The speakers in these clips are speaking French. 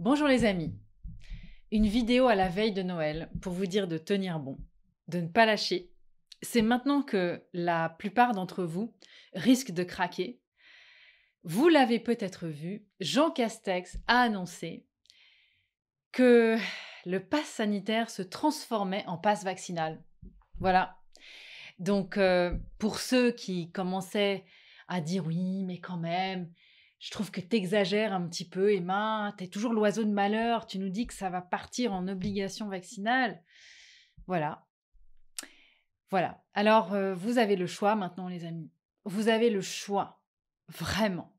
Bonjour les amis, une vidéo à la veille de Noël pour vous dire de tenir bon, de ne pas lâcher. C'est maintenant que la plupart d'entre vous risquent de craquer. Vous l'avez peut-être vu, Jean Castex a annoncé que le pass sanitaire se transformait en pass vaccinal. Voilà. Donc, pour ceux qui commençaient à dire oui, mais quand même, je trouve que tu exagères un petit peu, Emma, tu es toujours l'oiseau de malheur, tu nous dis que ça va partir en obligation vaccinale. Voilà, voilà. Alors, vous avez le choix maintenant, les amis. Vous avez le choix, vraiment,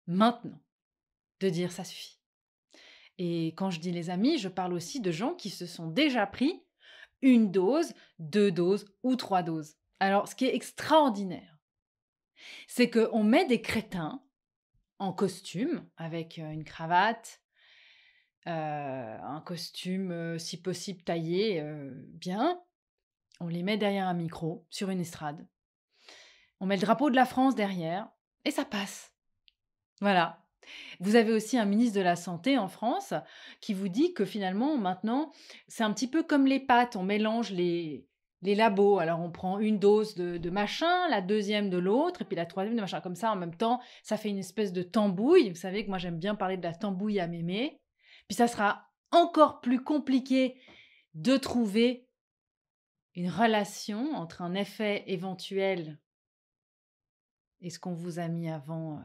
maintenant, de dire ça suffit. Et quand je dis les amis, je parle aussi de gens qui se sont déjà pris une dose, deux doses ou trois doses. Alors, ce qui est extraordinaire, c'est qu'on met des crétins en costume, avec une cravate, un costume, si possible taillé bien. On les met derrière un micro, sur une estrade. On met le drapeau de la France derrière et ça passe. Voilà. Vous avez aussi un ministre de la Santé en France qui vous dit que finalement, maintenant, c'est un petit peu comme les pâtes, on mélange les labos. Alors, on prend une dose de machin, la deuxième de l'autre, et puis la troisième de machin. Comme ça, en même temps, ça fait une espèce de tambouille. Vous savez que moi, j'aime bien parler de la tambouille à mémé. Puis ça sera encore plus compliqué de trouver une relation entre un effet éventuel et ce qu'on vous a mis avant.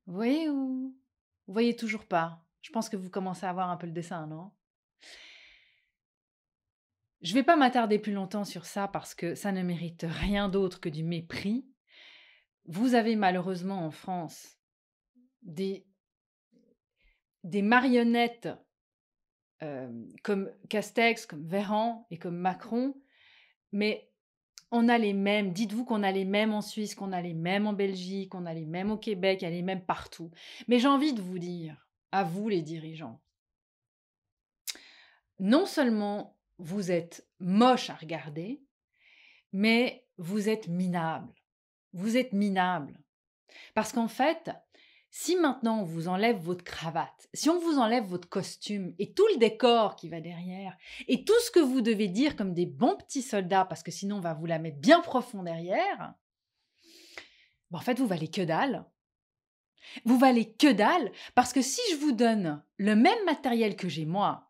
Vous voyez ou vous voyez toujours pas? Je pense que vous commencez à voir un peu le dessin, non? Je vais pas m'attarder plus longtemps sur ça parce que ça ne mérite rien d'autre que du mépris. Vous avez malheureusement en France des marionnettes, comme Castex, comme Véran et comme Macron, mais on a les mêmes. Dites-vous qu'on a les mêmes en Suisse, qu'on a les mêmes en Belgique, qu'on a les mêmes au Québec, il y a les mêmes partout. Mais j'ai envie de vous dire, à vous les dirigeants, non seulement vous êtes moche à regarder, mais vous êtes minable. Vous êtes minable. Parce qu'en fait, si maintenant on vous enlève votre cravate, si on vous enlève votre costume et tout le décor qui va derrière, et tout ce que vous devez dire comme des bons petits soldats, parce que sinon on va vous la mettre bien profond derrière, ben en fait vous valez que dalle. Vous valez que dalle parce que si je vous donne le même matériel que j'ai moi,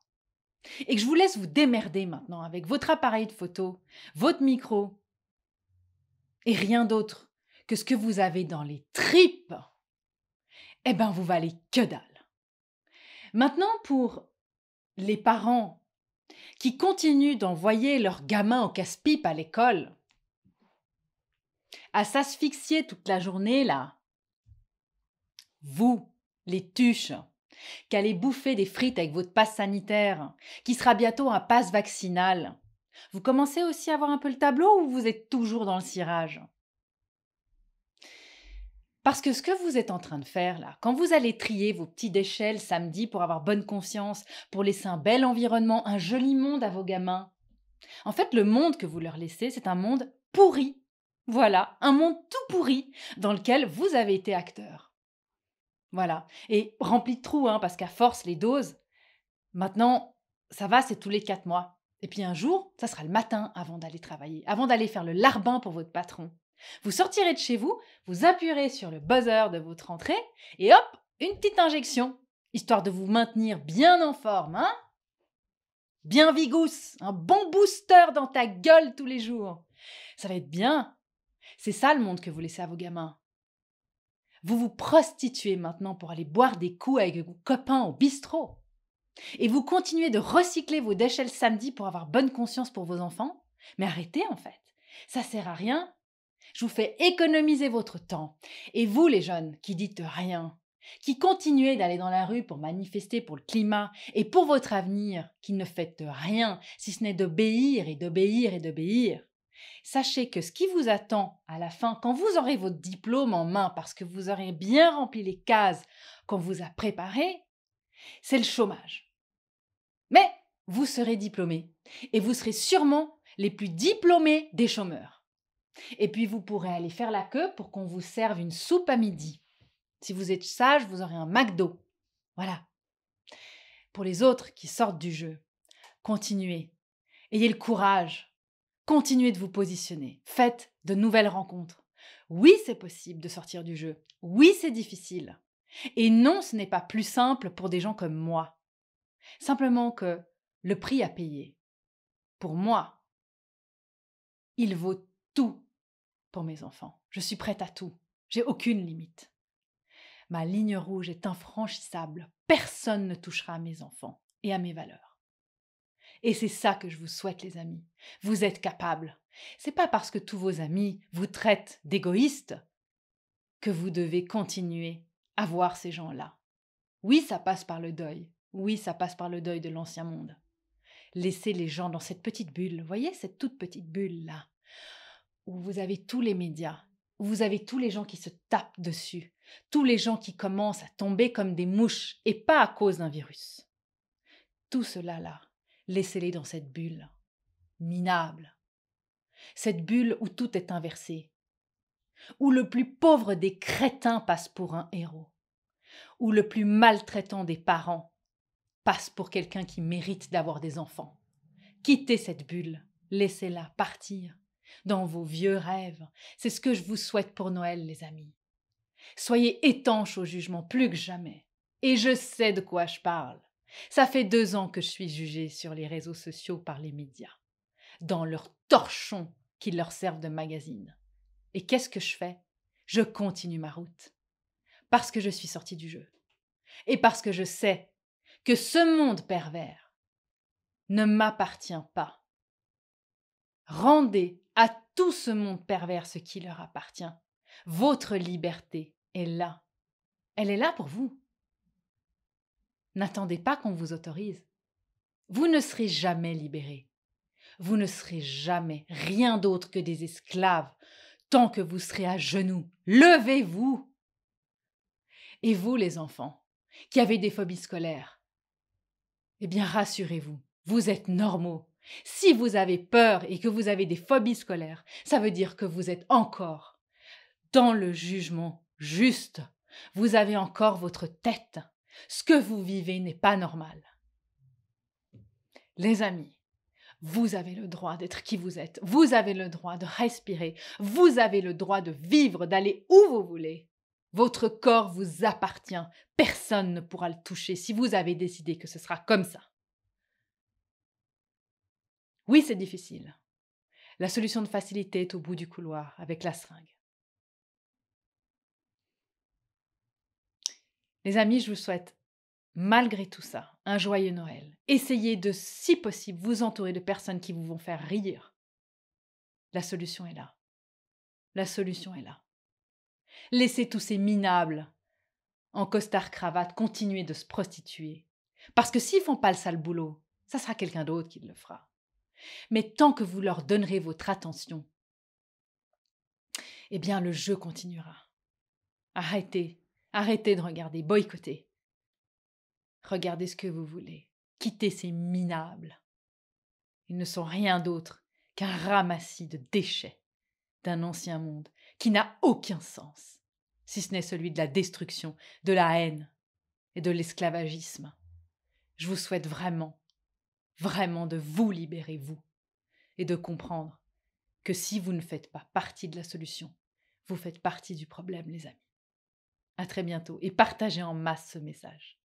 et que je vous laisse vous démerder maintenant avec votre appareil de photo, votre micro, et rien d'autre que ce que vous avez dans les tripes, eh ben vous valez que dalle. Maintenant, pour les parents qui continuent d'envoyer leurs gamins au casse-pipe à l'école, à s'asphyxier toute la journée là, vous, les tuches, qui allez bouffer des frites avec votre passe sanitaire, qui sera bientôt un passe vaccinal, vous commencez aussi à voir un peu le tableau ou vous êtes toujours dans le cirage? Parce que ce que vous êtes en train de faire là, quand vous allez trier vos petits déchets le samedi pour avoir bonne conscience, pour laisser un bel environnement, un joli monde à vos gamins, en fait, le monde que vous leur laissez, c'est un monde pourri. Voilà, un monde tout pourri dans lequel vous avez été acteur. Voilà. Et rempli de trous, hein, parce qu'à force, les doses, maintenant, ça va, c'est tous les 4 mois. Et puis un jour, ça sera le matin avant d'aller travailler, avant d'aller faire le larbin pour votre patron. Vous sortirez de chez vous, vous appuierez sur le buzzer de votre entrée et hop, une petite injection, histoire de vous maintenir bien en forme, hein? Bien vigousse, un bon booster dans ta gueule tous les jours. Ça va être bien. C'est ça le monde que vous laissez à vos gamins. Vous vous prostituez maintenant pour aller boire des coups avec vos copains au bistrot. Et vous continuez de recycler vos déchets le samedi pour avoir bonne conscience pour vos enfants. Mais arrêtez en fait. Ça sert à rien. Je vous fais économiser votre temps. Et vous les jeunes qui dites rien, qui continuez d'aller dans la rue pour manifester pour le climat et pour votre avenir, qui ne faites rien si ce n'est d'obéir et d'obéir et d'obéir, sachez que ce qui vous attend à la fin, quand vous aurez votre diplôme en main parce que vous aurez bien rempli les cases qu'on vous a préparées, c'est le chômage. Mais vous serez diplômés et vous serez sûrement les plus diplômés des chômeurs. Et puis vous pourrez aller faire la queue pour qu'on vous serve une soupe à midi. Si vous êtes sage, vous aurez un McDo. Voilà. Pour les autres qui sortent du jeu, continuez. Ayez le courage. Continuez de vous positionner. Faites de nouvelles rencontres. Oui, c'est possible de sortir du jeu. Oui, c'est difficile. Et non, ce n'est pas plus simple pour des gens comme moi. Simplement que le prix à payer, pour moi, il vaut tout pour mes enfants. Je suis prête à tout. J'ai aucune limite. Ma ligne rouge est infranchissable. Personne ne touchera à mes enfants et à mes valeurs. Et c'est ça que je vous souhaite, les amis. Vous êtes capables. C'est pas parce que tous vos amis vous traitent d'égoïstes que vous devez continuer à voir ces gens-là. Oui, ça passe par le deuil. Oui, ça passe par le deuil de l'ancien monde. Laissez les gens dans cette petite bulle. Voyez cette toute petite bulle-là, où vous avez tous les médias, où vous avez tous les gens qui se tapent dessus, tous les gens qui commencent à tomber comme des mouches, et pas à cause d'un virus. Tout cela là, laissez-les dans cette bulle, minable. Cette bulle où tout est inversé, où le plus pauvre des crétins passe pour un héros, où le plus maltraitant des parents passe pour quelqu'un qui mérite d'avoir des enfants. Quittez cette bulle, laissez-la partir dans vos vieux rêves. C'est ce que je vous souhaite pour Noël, les amis. Soyez étanches au jugement plus que jamais. Et je sais de quoi je parle. Ça fait 2 ans que je suis jugée sur les réseaux sociaux par les médias, dans leurs torchons qui leur servent de magazine. Et qu'est-ce que je fais? Je continue ma route. Parce que je suis sortie du jeu. Et parce que je sais que ce monde pervers ne m'appartient pas. Rendez à tout ce monde pervers ce qui leur appartient. Votre liberté est là. Elle est là pour vous. N'attendez pas qu'on vous autorise. Vous ne serez jamais libérés. Vous ne serez jamais rien d'autre que des esclaves tant que vous serez à genoux. Levez-vous! Et vous, les enfants, qui avez des phobies scolaires, eh bien, rassurez-vous, vous êtes normaux. Si vous avez peur et que vous avez des phobies scolaires, ça veut dire que vous êtes encore dans le jugement juste. Vous avez encore votre tête. Ce que vous vivez n'est pas normal. Les amis, vous avez le droit d'être qui vous êtes. Vous avez le droit de respirer. Vous avez le droit de vivre, d'aller où vous voulez. Votre corps vous appartient. Personne ne pourra le toucher si vous avez décidé que ce sera comme ça. Oui, c'est difficile. La solution de facilité est au bout du couloir, avec la seringue. Les amis, je vous souhaite, malgré tout ça, un joyeux Noël. Essayez de, si possible, vous entourer de personnes qui vous vont faire rire. La solution est là. La solution est là. Laissez tous ces minables en costard-cravate continuer de se prostituer. Parce que s'ils font pas le sale boulot, ça sera quelqu'un d'autre qui le fera. Mais tant que vous leur donnerez votre attention, eh bien le jeu continuera. Arrêtez, arrêtez de regarder, boycottez. Regardez ce que vous voulez. Quittez ces minables. Ils ne sont rien d'autre qu'un ramassis de déchets d'un ancien monde qui n'a aucun sens, si ce n'est celui de la destruction, de la haine et de l'esclavagisme. Je vous souhaite vraiment, vraiment de vous libérer, vous, et de comprendre que si vous ne faites pas partie de la solution, vous faites partie du problème, les amis. À très bientôt et partagez en masse ce message.